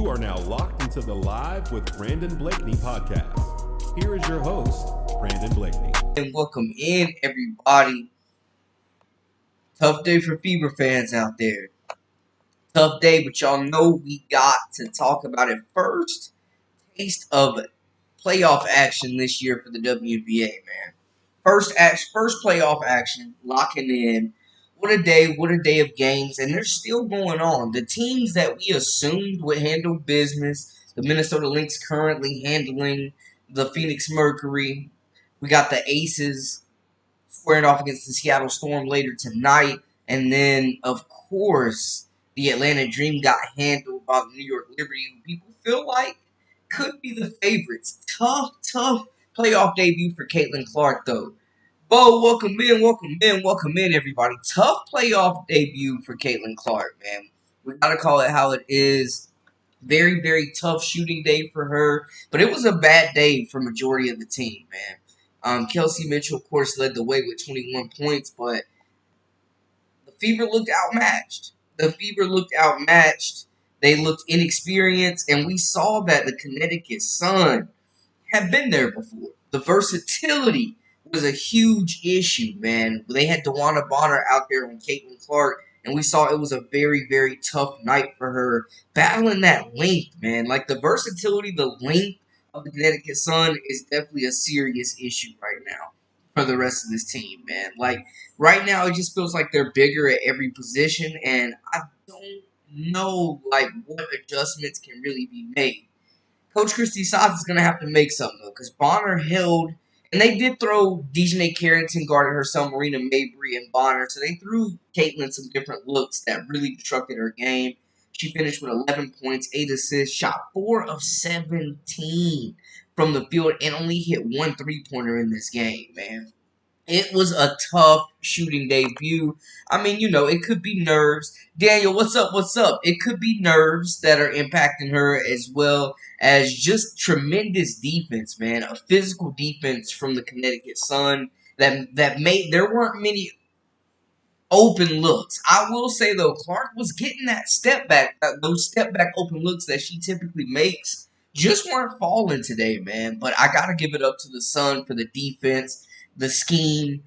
You are now locked into the Live with Brandon Blakeney podcast. Here is your host, Brandon Blakeney. And welcome in, everybody. Tough day for Fever fans out there. Tough day, but y'all know we got to talk about it first. Taste of playoff action this year for the WNBA, man. First playoff action, locking in. What a day of games, and they're still going on. The teams that we assumed would handle business, the Minnesota Lynx currently handling the Phoenix Mercury. We got the Aces squaring off against the Seattle Storm later tonight. And then, of course, the Atlanta Dream got handled by the New York Liberty, who people feel like could be the favorites. Tough playoff debut for Caitlin Clark, though. Bo, welcome in, everybody. Tough playoff debut for Caitlin Clark, man. We got to call it how it is. Very, very tough shooting day for her. But it was a bad day for majority of the team, man. Kelsey Mitchell, of course, led the way with 21 points, but the Fever looked outmatched. They looked inexperienced, and we saw that the Connecticut Sun had been there before. The versatility was a huge issue, man. They had DeWanna Bonner out there on Caitlin Clark, and we saw it was a very, very tough night for her. Battling that length, man. Like, the versatility, the length of the Connecticut Sun is definitely a serious issue right now for the rest of this team, man. Like, right now, it just feels like they're bigger at every position, and I don't know, like, what adjustments can really be made. Coach Christy Sods is going to have to make something, though, because Bonner held, and they did throw Dejanay Carrington guarded her son, Marina Mabry, and Bonner, so they threw Caitlin some different looks that really disrupted her game. She finished with 11 points, 8 assists, shot 4 of 17 from the field, and only hit 1 3-pointer in this game, man. It was a tough shooting debut. I mean, it could be nerves. Daniel, what's up? It could be nerves that are impacting her as well as just tremendous defense, man. A physical defense from the Connecticut Sun that made there weren't many open looks. I will say, though, Clark was getting that those step back open looks that she typically makes just weren't falling today, man. But I got to give it up to the Sun for the defense, the scheme,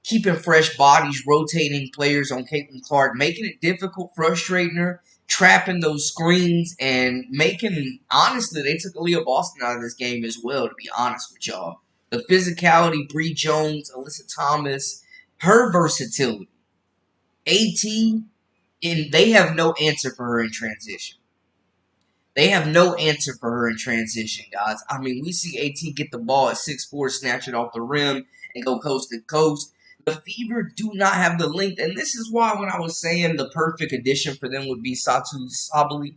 keeping fresh bodies, rotating players on Caitlin Clark, making it difficult, frustrating her, trapping those screens, and honestly, they took Aaliyah Boston out of this game as well, to be honest with y'all. The physicality, Bree Jones, Alyssa Thomas, her versatility. AT, and they have no answer for her in transition. Guys. I mean, we see AT get the ball at 6'4", snatch it off the rim, and go coast to coast. The Fever do not have the length, and this is why when I was saying the perfect addition for them would be Satu Sabali,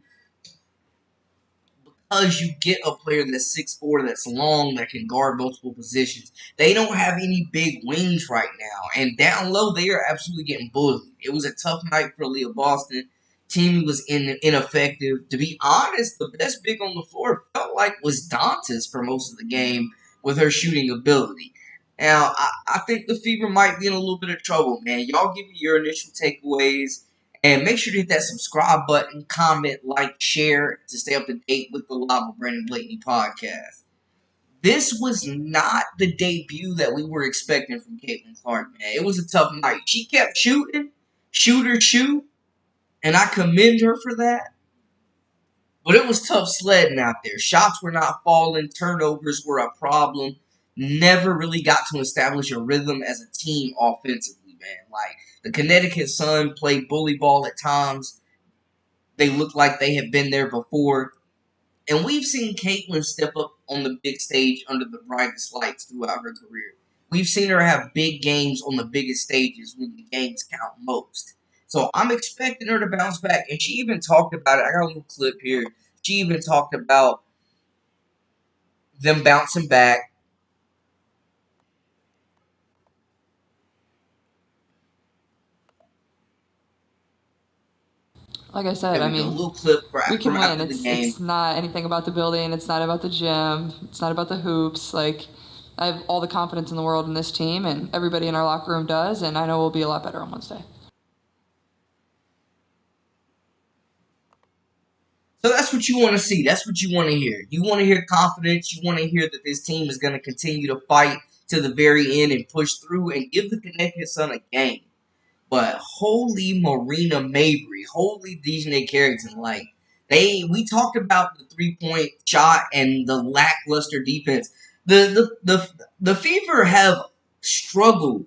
because you get a player that's 6'4", that's long, that can guard multiple positions. They don't have any big wings right now, and down low, they are absolutely getting bullied. It was a tough night for Aaliyah Boston. Team was ineffective. To be honest, the best big on the floor felt like was Dantas for most of the game with her shooting ability. Now, I think the Fever might be in a little bit of trouble, man. Y'all give me your initial takeaways. And make sure to hit that subscribe button, comment, like, share to stay up to date with the Live with Brandon Blakeney podcast. This was not the debut that we were expecting from Caitlin Clark, man. It was a tough night. She kept shooting, shoot, and I commend her for that. But it was tough sledding out there. Shots were not falling. Turnovers were a problem. Never really got to establish a rhythm as a team offensively, man. Like, the Connecticut Sun played bully ball at times. They looked like they had been there before. And we've seen Caitlin step up on the big stage under the brightest lights throughout her career. We've seen her have big games on the biggest stages when the games count most. So I'm expecting her to bounce back. And she even talked about it. I got a little clip here. She even talked about them bouncing back. Like I said, A little clip we can from win. after the game. It's not anything about the building. It's not about the gym. It's not about the hoops. Like, I have all the confidence in the world in this team, and everybody in our locker room does, and I know we'll be a lot better on Wednesday. So that's what you want to see. That's what you want to hear. You want to hear confidence. You want to hear that this team is going to continue to fight to the very end and push through and give the Connecticut Sun a game. But holy Marina Mabry, holy DJ Carrington, like we talked about the 3-point shot and the lackluster defense. The Fever have struggled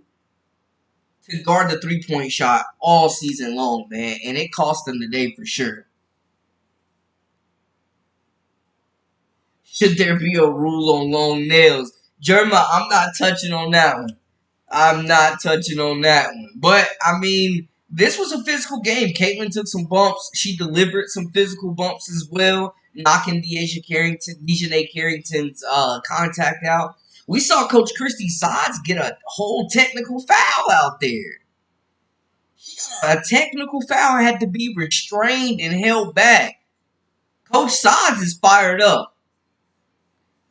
to guard the 3-point shot all season long, man, and it cost them today for sure. Should there be a rule on long nails? Jerma, I'm not touching on that one. I'm not touching on that one. But, I mean, this was a physical game. Caitlin took some bumps. She delivered some physical bumps as well, knocking Dejanay Carrington's contact out. We saw Coach Christy Sides get a whole technical foul out there. A technical foul had to be restrained and held back. Coach Sides is fired up.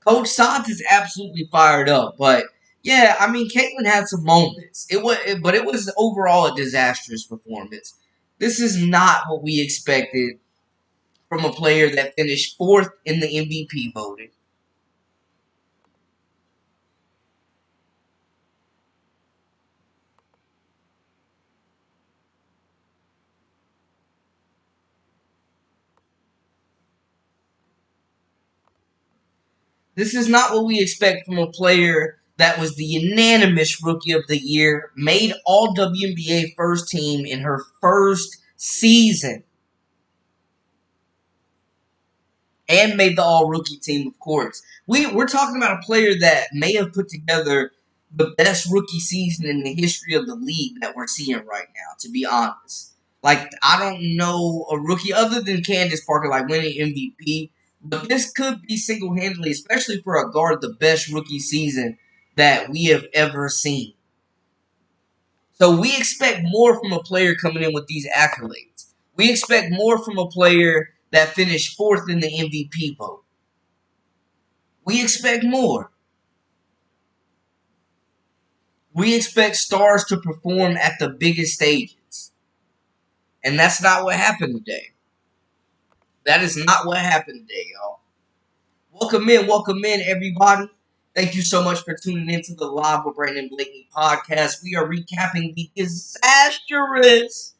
Coach Sides is absolutely fired up. But yeah, I mean, Caitlin had some moments. But it was overall a disastrous performance. This is not what we expected from a player that finished 4th in the MVP voting. This is not what we expect from a player that was the unanimous Rookie of the Year, made All WNBA first team in her first season, and made the All Rookie team, of course. We're talking about a player that may have put together the best rookie season in the history of the league that we're seeing right now, to be honest. Like, I don't know a rookie other than Candace Parker, like winning MVP, but this could be single-handedly, especially for a guard, the best rookie season that we have ever seen. So we expect more from a player coming in with these accolades. We expect more from a player that finished 4th in the MVP vote. We expect more. We expect stars to perform at the biggest stages. And that's not what happened today. That is not what happened today, y'all. Welcome in, everybody. Thank you so much for tuning into the Live with Brandon Blakeney podcast. We are recapping the disastrous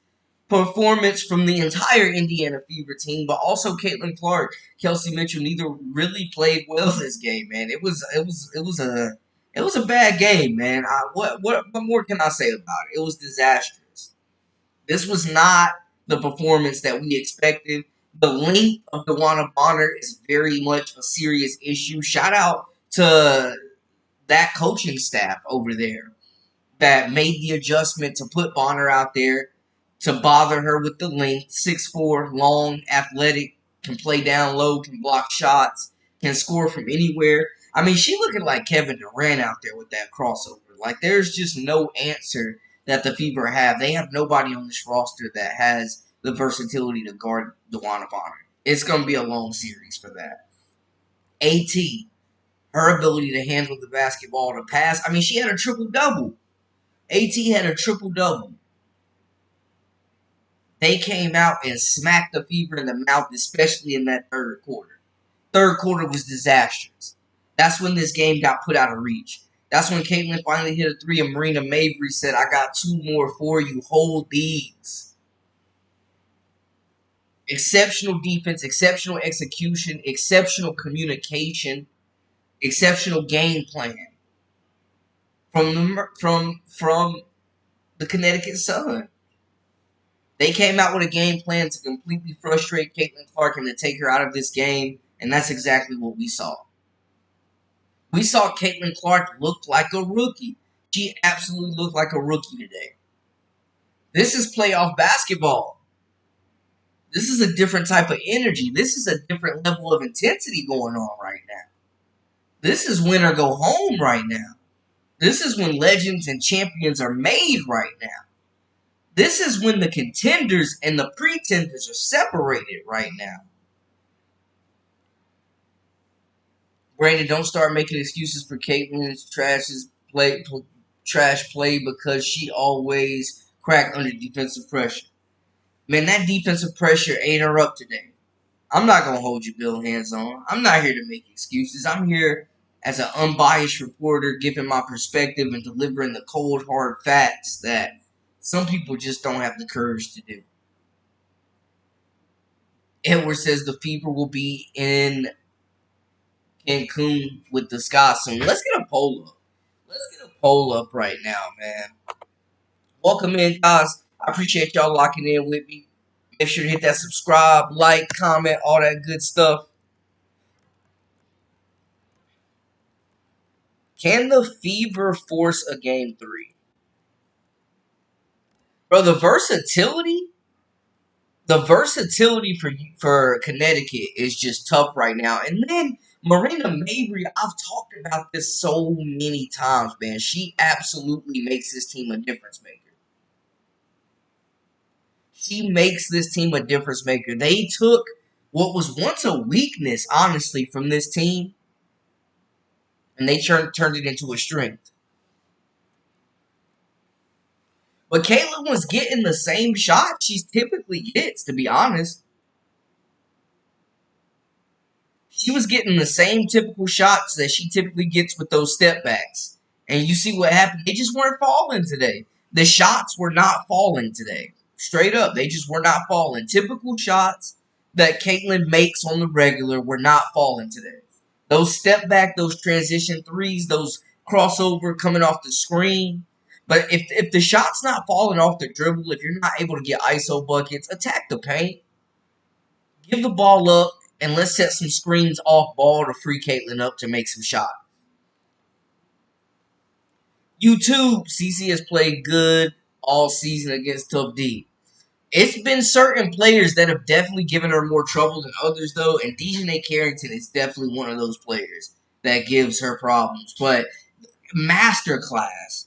performance from the entire Indiana Fever team, but also Caitlin Clark, Kelsey Mitchell. Neither really played well this game, man. It was a bad game, man. What more can I say about it? It was disastrous. This was not the performance that we expected. The length of DeWanna Bonner is very much a serious issue. Shout out to that coaching staff over there that made the adjustment to put Bonner out there to bother her with the length. 6'4", long, athletic, can play down low, can block shots, can score from anywhere. I mean, she looking like Kevin Durant out there with that crossover. Like, there's just no answer that the Fever have. They have nobody on this roster that has the versatility to guard DeWanna Bonner. It's going to be a long series for that. AT, her ability to handle the basketball, to pass. I mean, she had a triple-double. AT had a triple-double. They came out and smacked the Fever in the mouth, especially in that third quarter. Third quarter was disastrous. That's when this game got put out of reach. That's when Caitlin finally hit a 3 and Marina Mabry said, I got 2 more for you. Hold these. Exceptional defense, exceptional execution, exceptional communication, exceptional game plan from the Connecticut Sun. They came out with a game plan to completely frustrate Caitlin Clark and to take her out of this game, and that's exactly what we saw. We saw Caitlin Clark look like a rookie. She absolutely looked like a rookie today. This is playoff basketball. This is a different type of energy. This is a different level of intensity going on right now. This is win or go home right now. This is when legends and champions are made right now. This is when the contenders and the pretenders are separated right now. Brandon, don't start making excuses for Caitlin's trash play because she always cracked under defensive pressure. Man, that defensive pressure ate her up today. I'm not going to hold you Bill hands on. I'm not here to make excuses. I'm here as an unbiased reporter giving my perspective and delivering the cold, hard facts that some people just don't have the courage to do. Edward says the Fever will be in Cancun with the Sky soon. Let's get a poll up. Let's get a poll up right now, man. Welcome in, guys. I appreciate y'all locking in with me. Make sure to hit that subscribe, like, comment, all that good stuff. Can the Fever force a game 3? Bro, the versatility for Connecticut is just tough right now. And then Marina Mabry, I've talked about this so many times, man. She absolutely makes this team a difference maker. She makes this team a difference maker. They took what was once a weakness, honestly, from this team, and they turned it into a strength. But Caitlin was getting the same shot she typically gets, to be honest. She was getting the same typical shots that she typically gets with those step backs. And you see what happened. They just weren't falling today. The shots were not falling today. Straight up, they just were not falling. Typical shots that Caitlin makes on the regular were not falling today. Those step back, those transition threes, those crossover coming off the screen. But if the shot's not falling off the dribble, if you're not able to get ISO buckets, attack the paint. Give the ball up, and let's set some screens off ball to free Caitlin up to make some shots. YouTube, CC has played good all season against Tough D. It's been certain players that have definitely given her more trouble than others, though, and Dejanay Carrington is definitely one of those players that gives her problems. But masterclass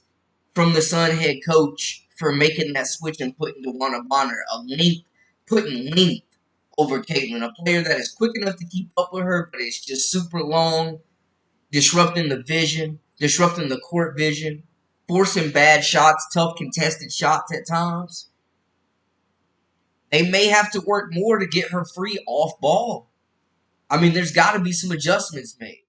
from the Sun head coach for making that switch and putting DeWanna Bonner putting length over Caitlin, a player that is quick enough to keep up with her, but it's just super long, disrupting the vision, disrupting the court vision, forcing bad shots, tough contested shots at times. They may have to work more to get her free off ball. I mean, there's got to be some adjustments made.